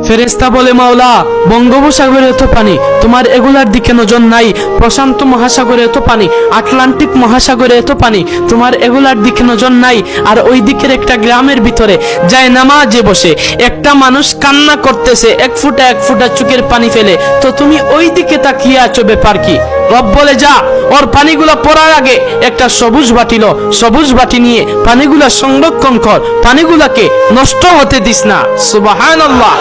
ফেরেশতা বলে, মাওলা, বঙ্গোপসাগরে এত পানি, তোমার এগুলার দিকে নজর নাই? প্রশান্ত মহাসাগরে এত পানি, আটলান্টিক মহাসাগরে এত পানি, তোমার এগুলার দিকে নজর নাই? আর ওই দিকের একটা গ্রামের ভিতরে যায় নামাজে বসে একটা মানুষ কান্না করতেছে, এক ফোঁটা চোখের পানি ফেলে, তো তুমি ওই দিকে তাকিয়ে আছো, ব্যাপার কি? রব বলে, যা, ওর পানিগুলা পড়ার আগে একটা সবুজ বাটি লো, সবুজ বাটি নিয়ে পানিগুলা সংরক্ষণ কর, পানিগুলাকে নষ্ট হতে দিস না। সুবহানাল্লাহ।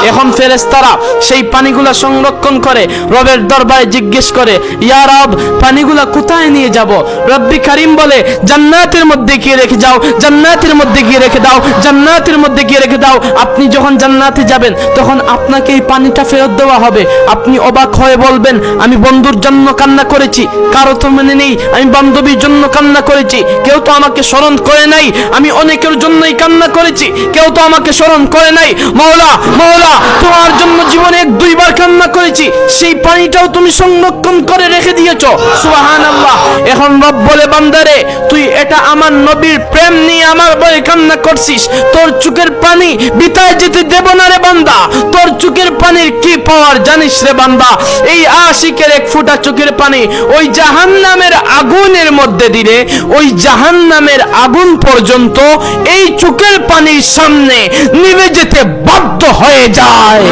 এখন ফেরেশতারা সেই পানিগুলা সংরক্ষণ করে রবের দরবারে জিজ্ঞেস করে, ইয়া রব, পানিগুলা কোথায় নিয়ে যাব? রব্বি কারীম বলে, জান্নাতের মধ্যে গিয়ে রেখে যাও, জান্নাতের মধ্যে গিয়ে রেখে দাও, জান্নাতের মধ্যে গিয়ে রেখে দাও। আপনি যখন জান্নাতে যাবেন তখন আপনাকে এই পানিটা ফেরত দেওয়া হবে। আপনি অবাক হয়ে বলবেন, আমি বন্ধুর জন্য কান্না করেছি, কারো তো মনে নেই, আমি বান্ধবীর জন্য কান্না করেছি, কেউ তো আমাকে স্মরণ করে নাই, আমি অনেকের জন্যই কান্না করেছি, কেউ তো আমাকে স্মরণ করে নাই। মাওলা, মাওলা, তোমার জন্য জীবনে 1-2 বার কান্না করেছি, সেই পানিটাও তুমি সংরক্ষণ করে রেখে দিয়েছো। সুবহানাল্লাহ। এখন রব বলে, বান্দারে, তুই এটা আমার নবীর প্রেম নিয়ে আমার বলে কান্না করছিস, তোর চোখের পানি বিতায় যেতে দেব না রে বান্দা। তোর চোখের পানির কি পাওয়ার জানিস রে বান্দা? এই আশিকের 1 ফোঁটা চোখের পানি ওই জাহান্নামের আগুনের মধ্যে দিলে ওই জাহান্নামের আগুন পর্যন্ত এই চোখের পানির সামনে নিভে যেতে বাধ্য হয়ে যায়।